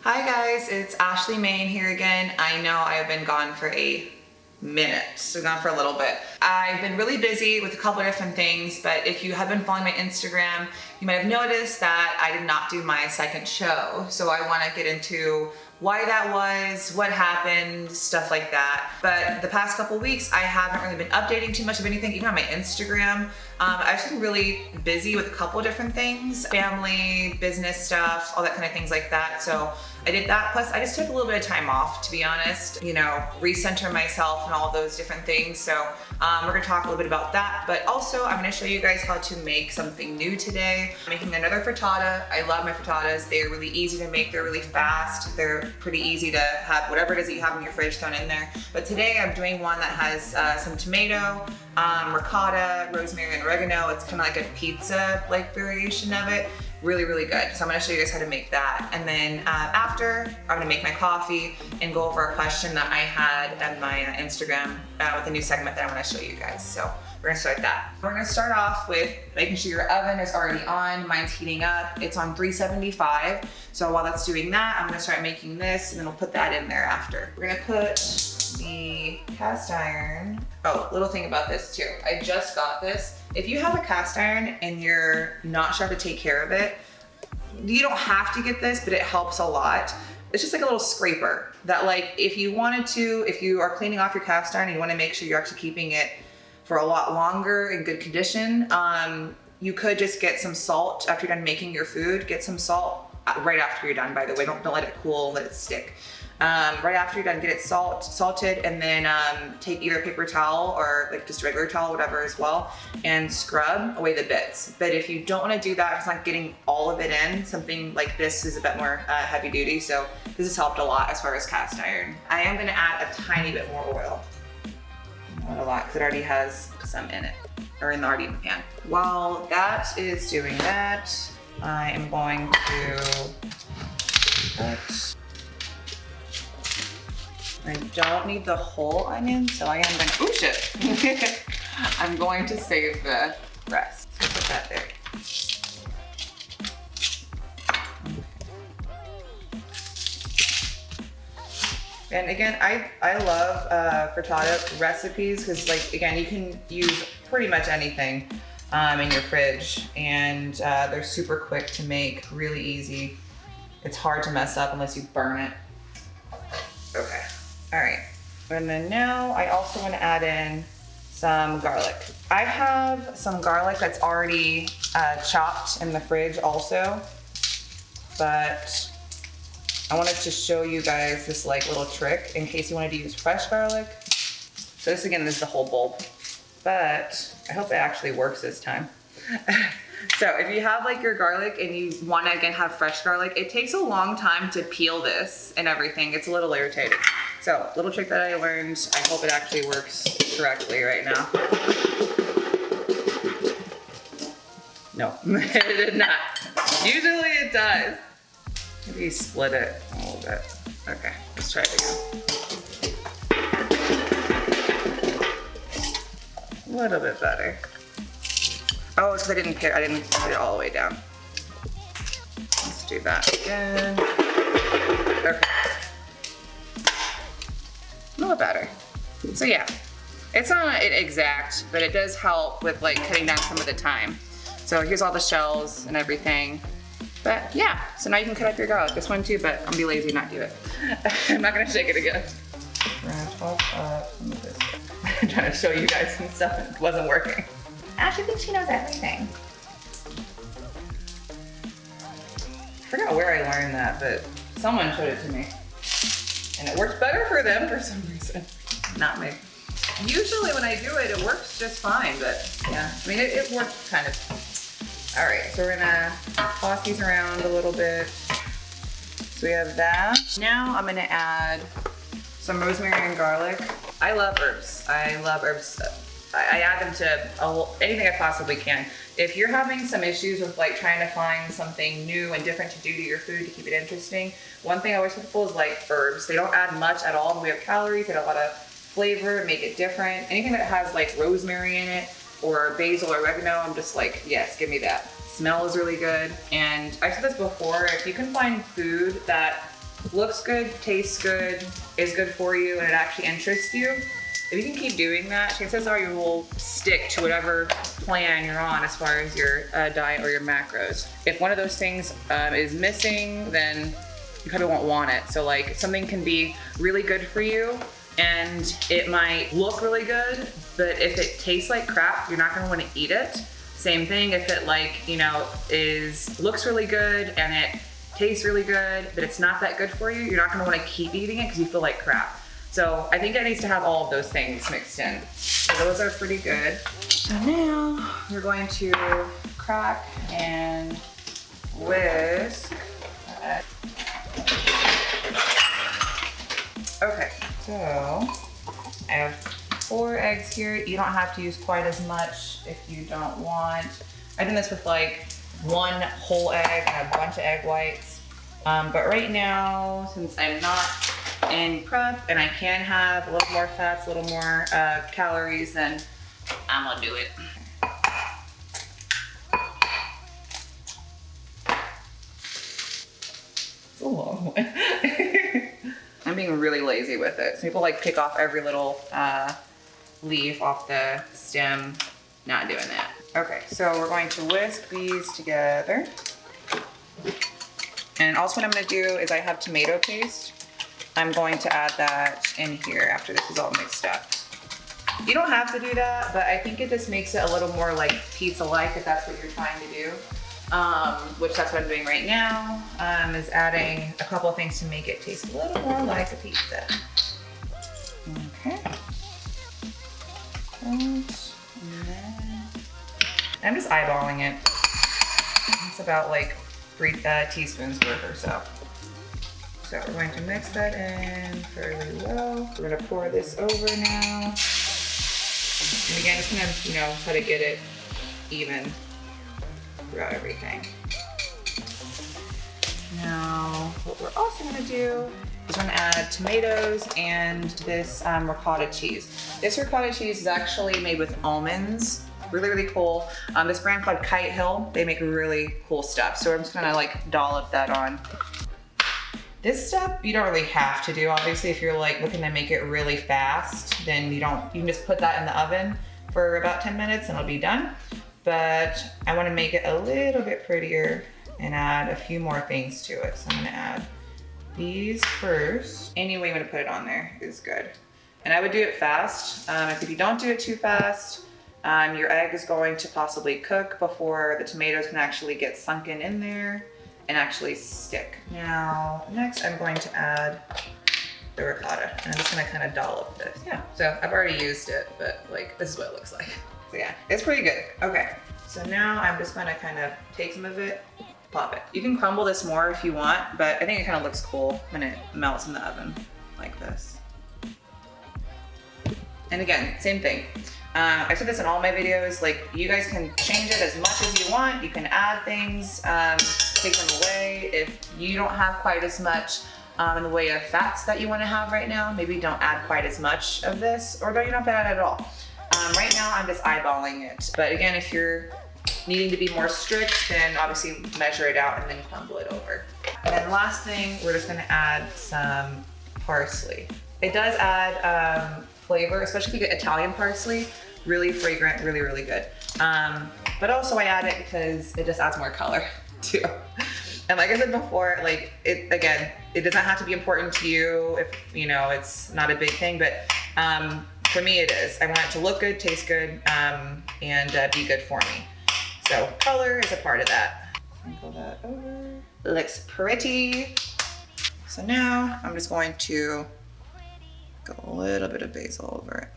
Hi guys, it's Ashley Main here again. I know I've been gone for a minute, so gone for a little bit. I've been really busy with a couple of different things, but if you have been following my Instagram, you might have noticed that I did not do my second show. So I want to get into why that was, what happened, stuff like that. But the past couple weeks, I haven't really been updating too much of anything, even on my Instagram. I've just been really busy with a couple of different things, family, business stuff, all that kind of things like that. So I did that. Plus I just took a little bit of time off, to be honest, recenter myself and all those different things. So we're gonna talk a little bit about that, but also I'm gonna show you guys how to make something new today. I'm making another frittata. I love my frittatas. They're really easy to make. They're really fast. They're pretty easy to have whatever it is that you have in your fridge thrown in there. But today I'm doing one that has some tomato, ricotta, rosemary, and oregano. It's kind of like a pizza-like variation of it. Really, really good. So I'm gonna show you guys how to make that. And then after, I'm gonna make my coffee and go over a question that I had on my Instagram with a new segment that I wanna show you guys. So we're gonna start that. We're gonna start off with making sure your oven is already on. Mine's heating up. It's on 375. So while that's doing that, I'm gonna start making this and then we'll put that in there after. We're gonna put the cast iron. Oh, little thing about this too. I just got this. If you have a cast iron and you're not sure how to take care of it, you don't have to get this, but it helps a lot. It's just like a little scraper that, like, if you wanted to, if you are cleaning off your cast iron and you want to make sure you're actually keeping it for a lot longer in good condition, you could just get some salt after you're done making your food. Get some salt right after you're done, by the way. Don't let it cool, let it stick. Right after you're done, get it salted, and then take either a paper towel or like just regular towel, whatever as well, and scrub away the bits. But if you don't want to do that, if it's not getting all of it in, something like this is a bit more heavy duty, so this has helped a lot as far as cast iron. I am going to add a tiny bit more oil. Not a lot, because it already has some in it, or already in the pan. While that is doing that, I am going to put, I don't need the whole onion, so I am gonna, oh shit. I'm going to save the rest. So put that there. And again, I love frittata recipes because, like, again, you can use pretty much anything in your fridge, and they're super quick to make, really easy. It's hard to mess up unless you burn it. Okay. All right, and then now I also want to add in some garlic. I have some garlic that's already chopped in the fridge also, but I wanted to show you guys this like little trick in case you wanted to use fresh garlic. So this again is the whole bulb, but I hope it actually works this time. So if you have like your garlic and you want to again have fresh garlic, it takes a long time to peel this and everything. It's a little irritating. So little trick that I learned. I hope it actually works correctly right now. No, it did not. Usually it does. Maybe you split it a little bit. Okay, let's try it again. A little bit better. Oh, it's because I didn't put it all the way down. Let's do that again. Okay. A little better. So yeah, it's not exact, but it does help with like cutting down some of the time. So here's all the shells and everything. But yeah, so now you can cut up your garlic. This one too, but I'm gonna be lazy and not do it. I'm not gonna shake it again. We're gonna toss up some of this. I'm trying to show you guys some stuff that wasn't working. Ashley thinks she knows everything. I forgot where I learned that, but someone showed it to me. And it works better for them for some reason. Not me. Usually when I do it, it works just fine, but yeah. I mean, it works kind of. All right, so we're gonna toss these around a little bit. So we have that. Now I'm gonna add some rosemary and garlic. I love herbs. I love herbs. I add them to anything I possibly can. If you're having some issues with like trying to find something new and different to do to your food to keep it interesting, one thing I always tell people is like herbs. They don't add much at all. We have calories, they add a lot of flavor, make it different. Anything that has like rosemary in it or basil or oregano, I'm just like, yes, give me that. Smell is really good. And I've said this before, if you can find food that looks good, tastes good, is good for you, and it actually interests you, if you can keep doing that, chances are you will stick to whatever plan you're on as far as your diet or your macros. If one of those things is missing, then you probably won't want it. So like something can be really good for you and it might look really good, but if it tastes like crap, you're not gonna wanna eat it. Same thing if it looks really good and it tastes really good, but it's not that good for you, you're not gonna wanna keep eating it because you feel like crap. So I think it needs to have all of those things mixed in. So those are pretty good. So now we're going to crack and whisk. Okay, so I have 4 eggs here. You don't have to use quite as much if you don't want. I did this with like 1 whole egg and a bunch of egg whites. But right now, since I'm not in prep and I can have a little more fats, a little more calories, then I'm gonna do it. It's a long one. I'm being really lazy with it. Some people like pick off every little leaf off the stem. Not doing that. Okay, so we're going to whisk these together. And also what I'm gonna do is I have tomato paste. I'm going to add that in here after this is all mixed up. You don't have to do that, but I think it just makes it a little more like pizza-like if that's what you're trying to do. Which that's what I'm doing right now, is adding a couple of things to make it taste a little more like a pizza. Okay. And then I'm just eyeballing it. It's about like 3 teaspoons worth or so. So we're going to mix that in fairly well. We're gonna pour this over now. And again, just gonna, try to get it even throughout everything. Now, what we're also gonna do is we're gonna add tomatoes and this ricotta cheese. This ricotta cheese is actually made with almonds. Really, really cool. This brand called Kite Hill, they make really cool stuff. So I'm just gonna like dollop that on. This step, you don't really have to do. Obviously, if you're like looking to make it really fast, then you can just put that in the oven for about 10 minutes and it'll be done. But I wanna make it a little bit prettier and add a few more things to it. So I'm gonna add these first. Any way you wanna put it on there is good. And I would do it fast. If you don't do it too fast, your egg is going to possibly cook before the tomatoes can actually get sunken in there and actually stick. Now, next I'm going to add the ricotta. And I'm just gonna kind of dollop this. Yeah, so I've already used it, but like, this is what it looks like. So yeah, it's pretty good. Okay, so now I'm just gonna kind of take some of it, pop it. You can crumble this more if you want, but I think it kind of looks cool when it melts in the oven like this. And again, same thing. I said this in all my videos, like you guys can change it as much as you want. You can add things, take them away. If you don't have quite as much in the way of fats that you want to have right now, maybe don't add quite as much of this, or don't you don't have to add it at all. Right now I'm just eyeballing it. But again, if you're needing to be more strict, then obviously measure it out and then crumble it over. And then last thing, we're just gonna add some parsley. It does add flavor, especially if you get Italian parsley. Really fragrant, really, really good. But also I add it because it just adds more color too. And like I said before, like it doesn't have to be important to you if it's not a big thing, but for me it is. I want it to look good, taste good, and be good for me. So color is a part of that. Sprinkle that over. It looks pretty. So now I'm just going to go a little bit of basil over it.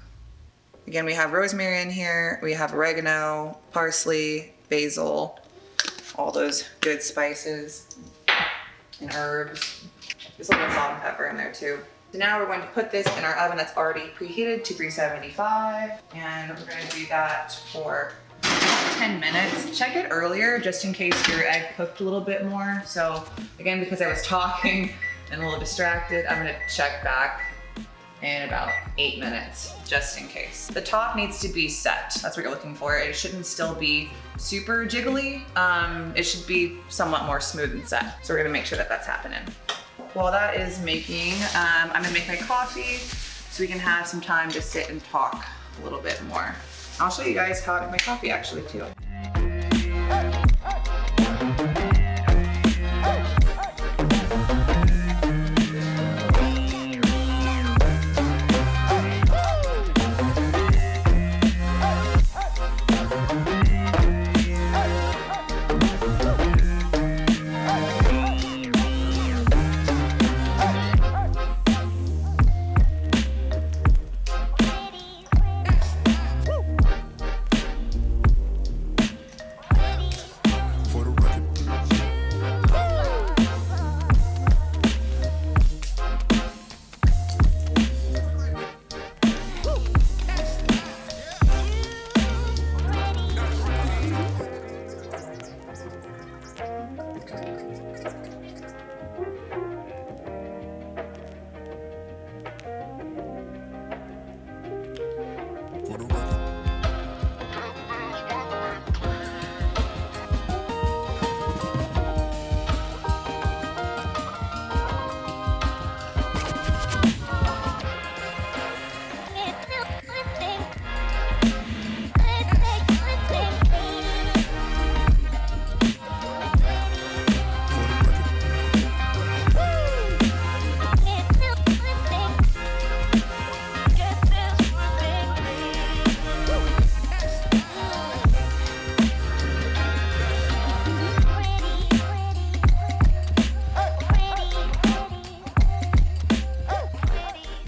Again, we have rosemary in here, we have oregano, parsley, basil, all those good spices and herbs. Just a little salt and pepper in there too. So now we're going to put this in our oven that's already preheated to 375, and we're going to do that for 10 minutes. Check it earlier just in case your egg cooked a little bit more. So again, because I was talking and a little distracted, I'm gonna check back in about 8 minutes, just in case. The top needs to be set. That's what you're looking for. It shouldn't still be super jiggly. It should be somewhat more smooth and set. So we're gonna make sure that that's happening. while that is making, I'm gonna make my coffee so we can have some time to sit and talk a little bit more. I'll show you guys how I make my coffee actually too.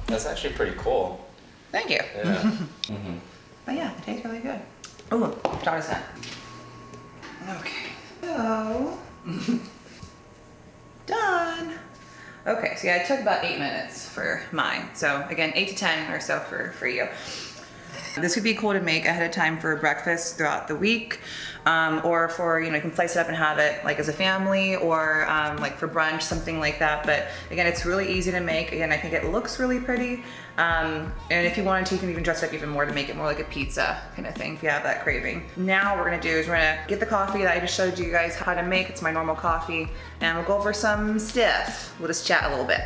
That's actually pretty cool. Thank you. Yeah. But yeah, it tastes really good. Ooh, try this out. Okay, so done. Okay, so yeah, it took about 8 minutes for mine. So again, 8 to 10 or so for you. This would be cool to make ahead of time for breakfast throughout the week, or for, you know, you can slice it up and have it like as a family, or like for brunch, something like that. But again, it's really easy to make. Again, I think it looks really pretty. And if you wanted to, you can even dress it up even more to make it more like a pizza kind of thing if you have that craving. Now what we're gonna do is we're gonna get the coffee that I just showed you guys how to make. It's my normal coffee, and we'll go over some stuff. We'll just chat a little bit.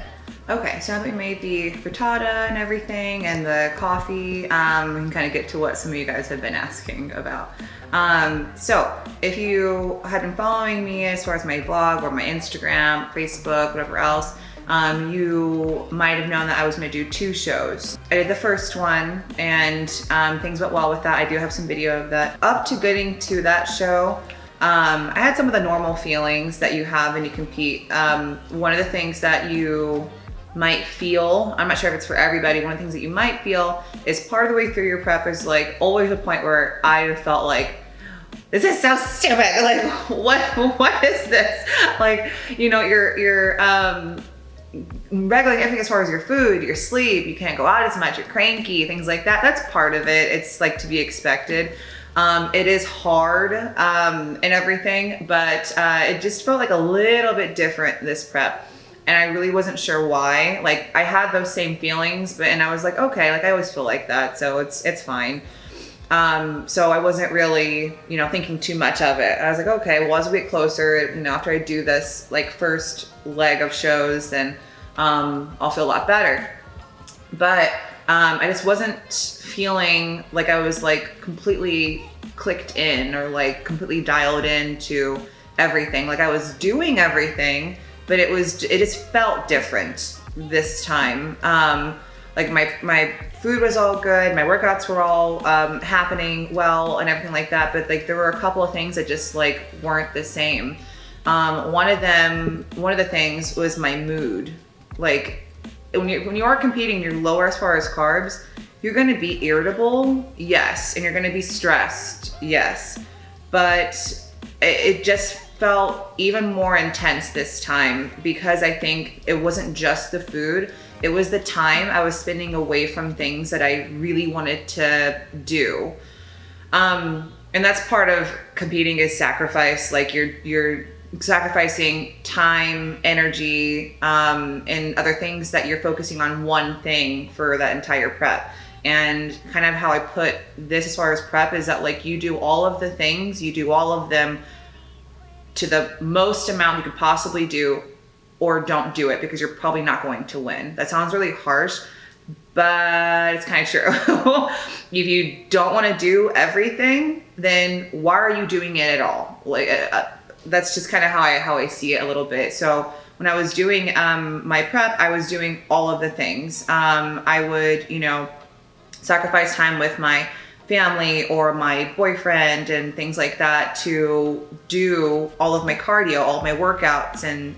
Okay, so now that we made the frittata and everything and the coffee, we can kind of get to what some of you guys have been asking about. So if you had been following me as far as my blog or my Instagram, Facebook, whatever else, you might have known that I was gonna do 2 shows. I did the first one, and things went well with that. I do have some video of that. Up to getting to that show, I had some of the normal feelings that you have when you compete. One of the things that you might feel, I'm not sure if it's for everybody, one of the things that you might feel is part of the way through your prep is like always a point where I felt like, this is so stupid. Like, what is this? Like, you know, you're regulating everything as far as your food, your sleep, you can't go out as much, you're cranky, things like that. That's part of it. It's like to be expected. It is hard and everything, but it just felt like a little bit different this prep. And I really wasn't sure why. Like, I had those same feelings, and I was like, okay, like I always feel like that, so it's fine. So I wasn't really, you know, thinking too much of it. I was like, okay, well, as we get closer, you know, after I do this like first leg of shows, then I'll feel a lot better. But I just wasn't feeling like I was like completely clicked in or like completely dialed into everything. Like I was doing everything, but it just felt different this time. Like my food was all good, my workouts were all happening well and everything like that, but like there were a couple of things that just like weren't the same. One of the things was my mood. Like when you are competing, you're lower as far as carbs, you're gonna be irritable, yes, and you're gonna be stressed, yes, but it just felt even more intense this time because I think it wasn't just the food, it was the time I was spending away from things that I really wanted to do. And that's part of competing is sacrifice. Like you're sacrificing time, energy, and other things that you're focusing on one thing for that entire prep. And kind of how I put this as far as prep is that like you do all of the things, you do all of them to the most amount you could possibly do or don't do it because you're probably not going to win. That sounds really harsh, but it's kind of true. If you don't want to do everything, then why are you doing it at all? Like that's just kind of how I see it a little bit. So when I was doing my prep, I was doing all of the things. I would, sacrifice time with my family or my boyfriend and things like that to do all of my cardio, all of my workouts, and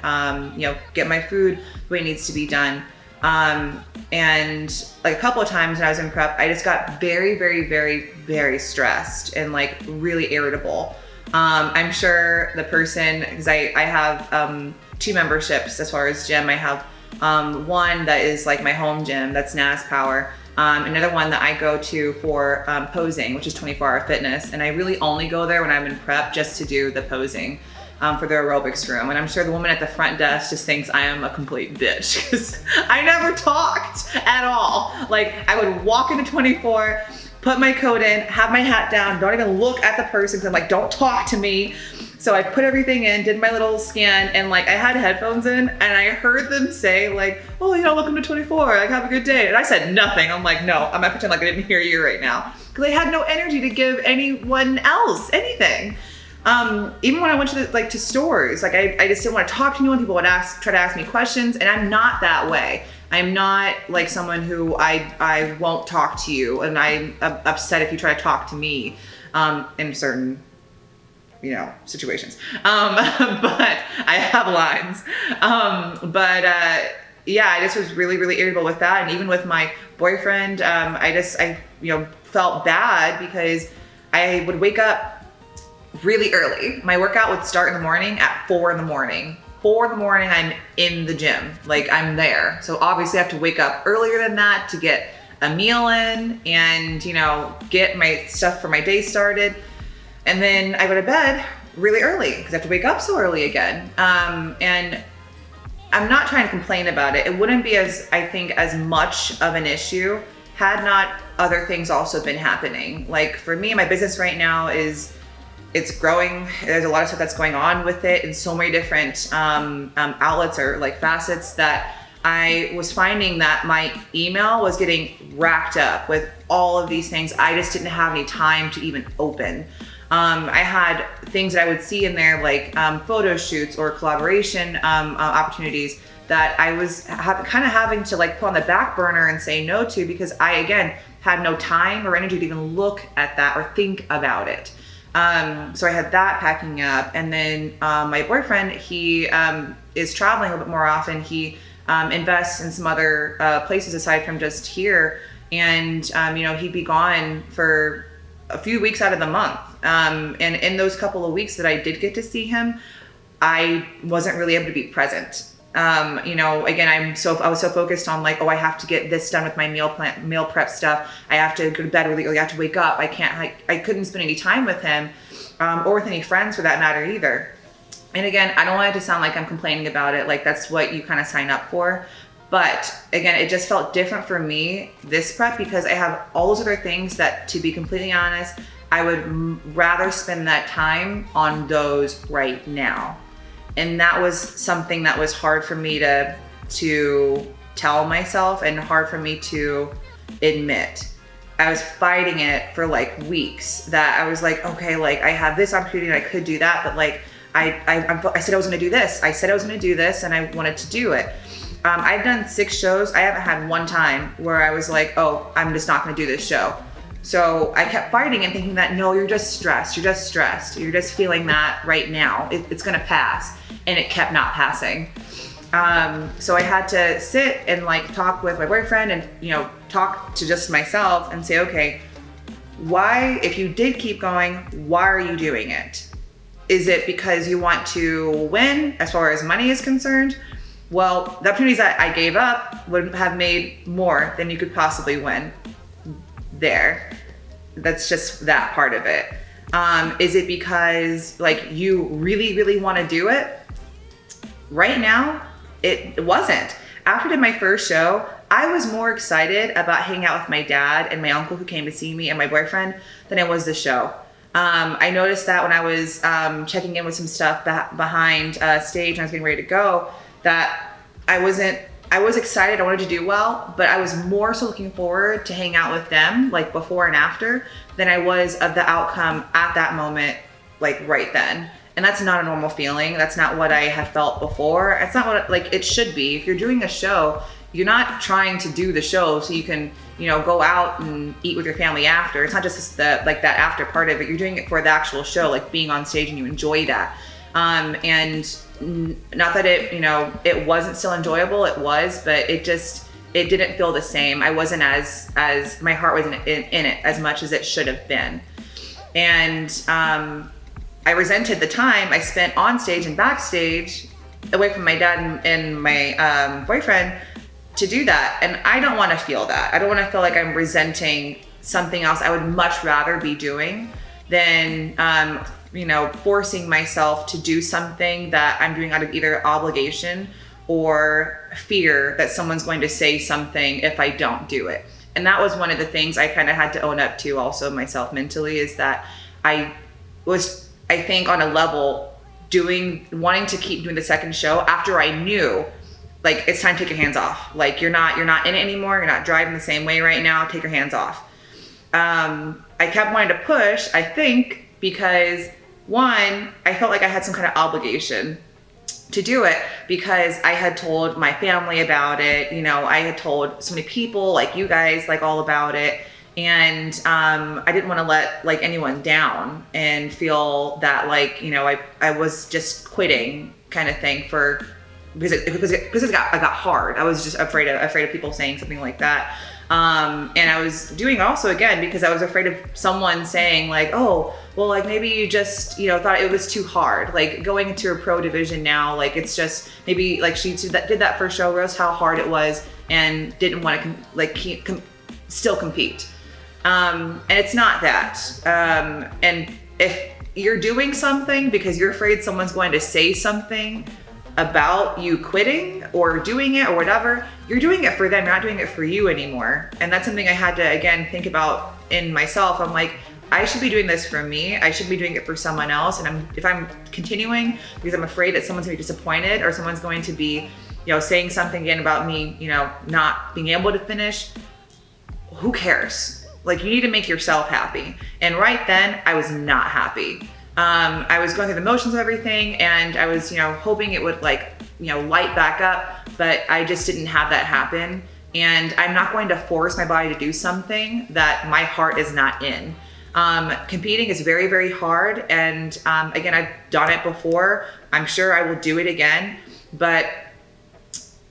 get my food the way it needs to be done. And like a couple of times when I was in prep, I just got very, very, very, very stressed and like really irritable. I'm sure the person, because I have 2 memberships as far as gym. I have one that is like my home gym, that's NAS Power. Another one that I go to for posing, which is 24-hour fitness. And I really only go there when I'm in prep just to do the posing for the aerobics room. And I'm sure the woman at the front desk just thinks I am a complete bitch because I never talked at all. Like I would walk into 24, put my coat in, have my hat down, don't even look at the person because I'm like, don't talk to me. So I put everything in, did my little scan, and like I had headphones in and I heard them say like, oh, welcome to 24, like have a good day. And I said nothing. I'm like, no, I'm gonna pretend like I didn't hear you right now. Because I had no energy to give anyone else anything. Even when I went to stores, like I just didn't want to talk to anyone. People would try to ask me questions, and I'm not that way. I'm not like someone who I won't talk to you, and I'm upset if you try to talk to me in certain situations. But I have lines. Yeah, I just was really, really irritable with that. And even with my boyfriend, I felt bad because I would wake up really early. My workout would start in the morning at 4 in the morning. 4 in the morning, I'm in the gym, like I'm there. So obviously I have to wake up earlier than that to get a meal in and, get my stuff for my day started. And then I go to bed really early because I have to wake up so early again. And I'm not trying to complain about it. It wouldn't be as much of an issue had not other things also been happening. Like for me, my business right now it's growing. There's a lot of stuff that's going on with it in so many different outlets or like facets that I was finding that my email was getting racked up with all of these things. I just didn't have any time to even open. I had things that I would see in there like photo shoots or collaboration opportunities that I was kind of having to like put on the back burner and say no to because I, again, had no time or energy to even look at that or think about it. So I had that packing up. And then my boyfriend, he is traveling a little bit more often. He invests in some other places aside from just here. And, he'd be gone for a few weeks out of the month. And in those couple of weeks that I did get to see him, I wasn't really able to be present. Again, I was so focused on like, oh, I have to get this done with my meal prep stuff. I have to go to bed really early. I have to wake up. I couldn't spend any time with him, or with any friends for that matter either. And again, I don't want it to sound like I'm complaining about it. Like that's what you kind of sign up for. But again, it just felt different for me, this prep, because I have all those other things that, to be completely honest, I would rather spend that time on those right now. And that was something that was hard for me to tell myself and hard for me to admit. I was fighting it for like weeks that I was like, okay, like I have this opportunity and I could do that, but like I said I was gonna do this. I said I was gonna do this and I wanted to do it. I've done 6 shows. I haven't had one time where I was like, oh, I'm just not gonna do this show. So I kept fighting and thinking that, no, you're just stressed. You're just stressed. You're just feeling that right now. It's gonna pass. And it kept not passing. So I had to sit and like talk with my boyfriend and, talk to just myself and say, okay, why, if you did keep going, why are you doing it? Is it because you want to win as far as money is concerned? Well, the opportunities that I gave up would have made more than you could possibly win there. That's just that part of it. Is it because like you really, really want to do it? Right now, it wasn't. After I did my first show, I was more excited about hanging out with my dad and my uncle who came to see me and my boyfriend than I was the show. I noticed that when I was checking in with some stuff behind stage and I was getting ready to go, that I was excited, I wanted to do well, but I was more so looking forward to hang out with them, like before and after, than I was of the outcome at that moment, like right then. And that's not a normal feeling. That's not what I had felt before. It's not what like it should be. If you're doing a show, you're not trying to do the show so you can, go out and eat with your family after. It's not just that after part of it. You're doing it for the actual show, like being on stage, and you enjoy that. And not that it wasn't still enjoyable. It was, but it didn't feel the same. I wasn't as my heart wasn't in it as much as it should have been. And I resented the time I spent on stage and backstage away from my dad and my boyfriend to do that. And I don't want to feel that. I don't want to feel like I'm resenting something else I would much rather be doing than forcing myself to do something that I'm doing out of either obligation or fear that someone's going to say something if I don't do it. And that was one of the things I kind of had to own up to also myself mentally, is that I was, I think, on a level wanting to keep doing the second show after I knew, like, it's time to take your hands off. Like, you're not in it anymore. You're not driving the same way right now. Take your hands off. I kept wanting to push, I think, because one, I felt like I had some kind of obligation to do it because I had told my family about it. I had told so many people, like you guys, like all about it. And I didn't want to let like anyone down and feel that like, I was just quitting kind of thing because it got hard. I was just afraid of people saying something like that. And I was doing also again because I was afraid of someone saying like, oh, well, like maybe you just, thought it was too hard. Like going into a pro division now, like it's just maybe like she did that first show, realized how hard it was and didn't want to still compete. And it's not that. And if you're doing something because you're afraid someone's going to say something about you quitting or doing it or whatever, you're doing it for them, you're not doing it for you anymore. And that's something I had to, again, think about in myself. I'm like, I should be doing this for me. I should be doing it for someone else. And if I'm continuing because I'm afraid that someone's gonna be disappointed or someone's going to be, saying something again about me, not being able to finish, who cares? Like, you need to make yourself happy. And right then, I was not happy. I was going through the motions of everything, and I was, hoping it would light back up, but I just didn't have that happen. And I'm not going to force my body to do something that my heart is not in. Competing is very, very hard. And again, I've done it before. I'm sure I will do it again, but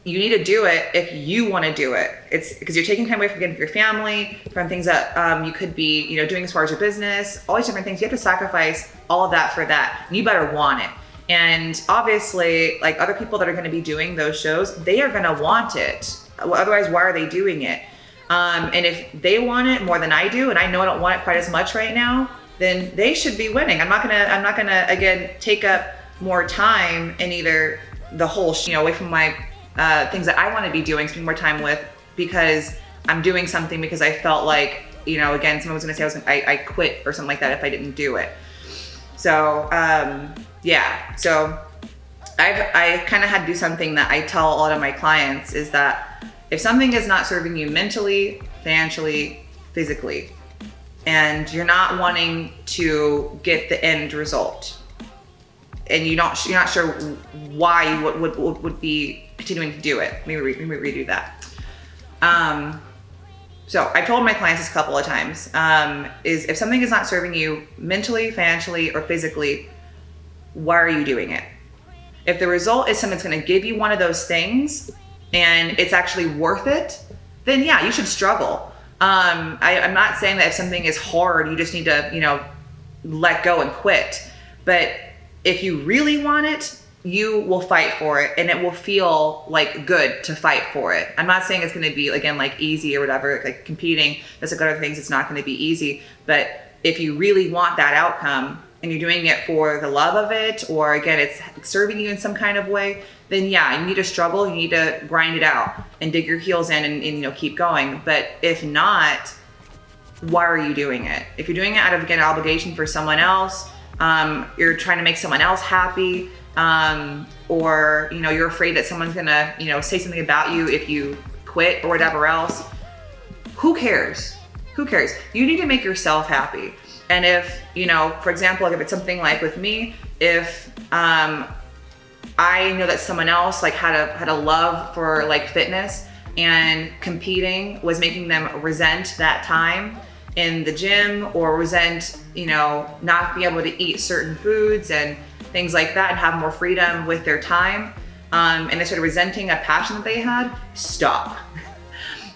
you need to do it if you want to do it. It's because you're taking time away from your family, from things that you could be, doing as far as your business, all these different things. You have to sacrifice all of that for that. And you better want it. And obviously, like other people that are going to be doing those shows, they are going to want it. Otherwise, why are they doing it? And if they want it more than I do, and I know I don't want it quite as much right now, then they should be winning. I'm not gonna again take up more time in either the whole away from my things that I want to be doing, spending more time with, because I'm doing something because I felt like, again, someone was going to say I quit or something like that if I didn't do it. So, yeah. So I kind of had to do something that I tell a lot of my clients, is that if something is not serving you mentally, financially, physically, and you're not wanting to get the end result, and you're not sure why you would be continuing to do it. Let me redo that. So I told my clients this a couple of times, is if something is not serving you mentally, financially, or physically, why are you doing it? If the result is something that's gonna give you one of those things and it's actually worth it, then yeah, you should struggle. I'm not saying that if something is hard, you just need to, let go and quit. But if you really want it, you will fight for it, and it will feel like good to fight for it. I'm not saying it's going to be, again, like easy or whatever, like competing. There's like other things, it's not going to be easy. But if you really want that outcome and you're doing it for the love of it, or again, it's serving you in some kind of way, then yeah, you need to struggle, you need to grind it out and dig your heels in and keep going. But if not, why are you doing it? If you're doing it out of, again, obligation for someone else, you're trying to make someone else happy, or, you know, you're afraid that someone's gonna, you know, say something about you if you quit or whatever else, who cares? Who cares? You need to make yourself happy. And if, you know, for example, like if it's something like with me, if I know that someone else like had a love for like fitness, and competing was making them resent that time in the gym, or resent, you know, not being able to eat certain foods and things like that, and have more freedom with their time, and they started resenting a passion that they had, stop.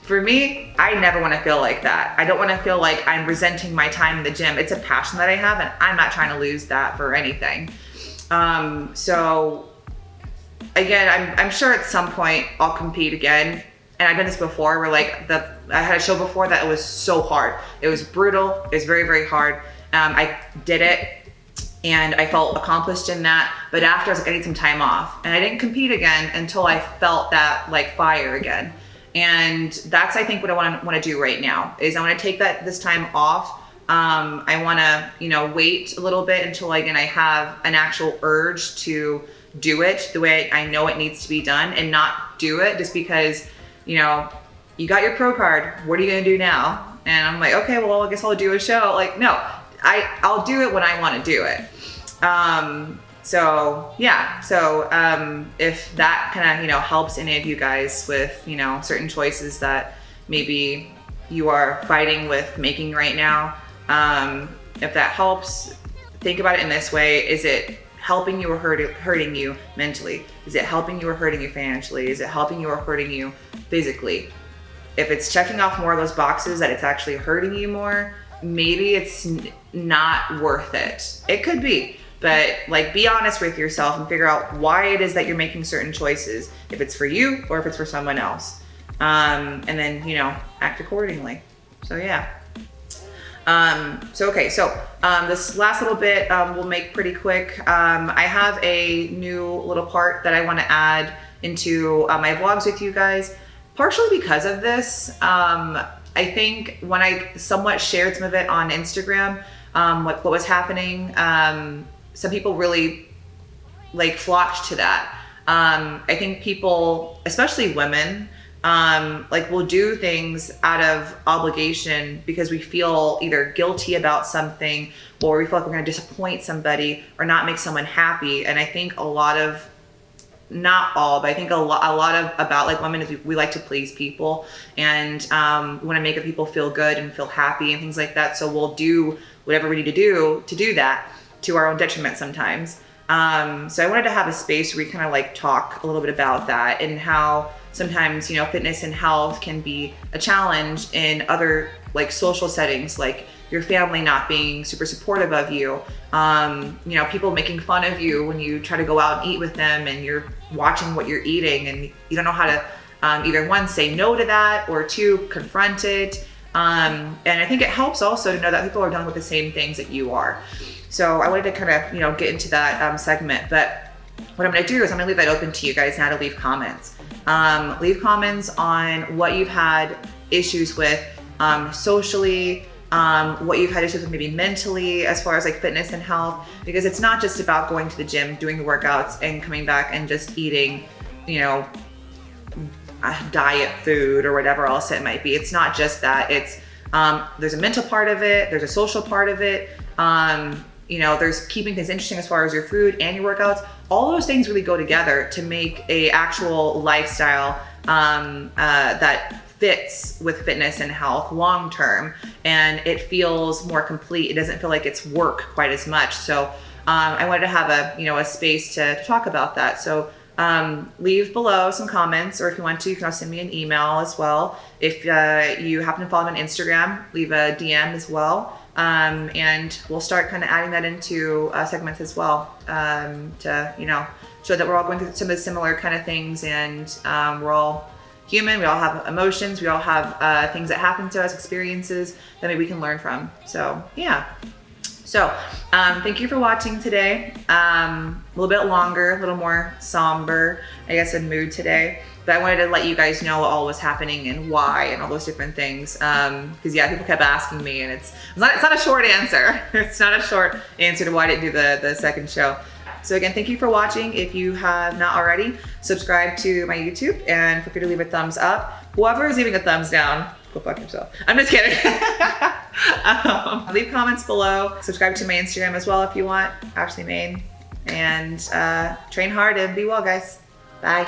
For me, I never want to feel like that. I don't want to feel like I'm resenting my time in the gym. It's a passion that I have, and I'm not trying to lose that for anything. So again, I'm sure at some point I'll compete again. And I've done this before where like I had a show before that it was so hard. It was brutal. It was very, very hard. I did it and I felt accomplished in that. But after I was like, I need some time off. And I didn't compete again until I felt that like fire again. And that's, I think, what I want to do right now is I want to take this time off. I want to, you know, wait a little bit until again I have an actual urge to do it the way I know it needs to be done, and not do it just because, you know, you got your pro card, what are you gonna do now? And I'm like, okay, well, I guess I'll do a show. Like, no, I'll do it when I wanna do it. So yeah, so if that kind of, you know, helps any of you guys with, you know, certain choices that maybe you are fighting with making right now, if that helps, think about it in this way. Is it helping you or hurting you mentally? Is it helping you or hurting you financially? Is it helping you or hurting you physically? If it's checking off more of those boxes that it's actually hurting you more, maybe it's not worth it. It could be, but like be honest with yourself and figure out why it is that you're making certain choices, if it's for you or if it's for someone else. And then, you know, act accordingly. So yeah. This last little bit we'll make pretty quick. I have a new little part that I want to add into my vlogs with you guys, partially because of this. I think when I somewhat shared some of it on Instagram, what was happening, some people really like flocked to that. I think people, especially women, like we'll do things out of obligation because we feel either guilty about something, or we feel like we're going to disappoint somebody or not make someone happy. And I think a lot of, not all, but I think a lot of about like women is we like to please people, and we want to make people feel good and feel happy and things like that. So we'll do whatever we need to do that, to our own detriment sometimes. So I wanted to have a space where we kind of like talk a little bit about that, and how sometimes, you know, fitness and health can be a challenge in other like social settings, like your family not being super supportive of you, you know, people making fun of you when you try to go out and eat with them and you're watching what you're eating and you don't know how to either one, say no to that, or two, confront it. And I think it helps also to know that people are dealing with the same things that you are. So I wanted to kind of, you know, get into that segment, but what I'm gonna do is I'm gonna leave that open to you guys now to leave comments. Leave comments on what you've had issues with socially, what you've had issues with maybe mentally, as far as like fitness and health, because it's not just about going to the gym, doing the workouts and coming back and just eating, you know, diet food or whatever else it might be. It's not just that. It's there's a mental part of it, there's a social part of it, you know, there's keeping things interesting as far as your food and your workouts. All those things really go together to make a actual lifestyle that fits with fitness and health long term, and it feels more complete. It doesn't feel like it's work quite as much. So I wanted to have a space to talk about that. So leave below some comments, or if you want to, you can also send me an email as well. If you happen to follow me on Instagram, leave a DM as well. And we'll start kind of adding that into segments as well, to, you know, show that we're all going through some of the similar kind of things, and we're all human, we all have emotions, we all have things that happen to us, experiences that maybe we can learn from. So yeah. So thank you for watching today. A little bit longer, a little more somber, I guess, in mood today. But I wanted to let you guys know what all was happening and why and all those different things. Because yeah, people kept asking me, and it's not a short answer. It's not a short answer to why I didn't do the second show. So again, thank you for watching. If you have not already, subscribe to my YouTube and feel free to leave a thumbs up. Whoever is leaving a thumbs down, go fuck yourself. I'm just kidding. Leave comments below. Subscribe to my Instagram as well if you want, Ashlee Main. And train hard and be well, guys. Bye.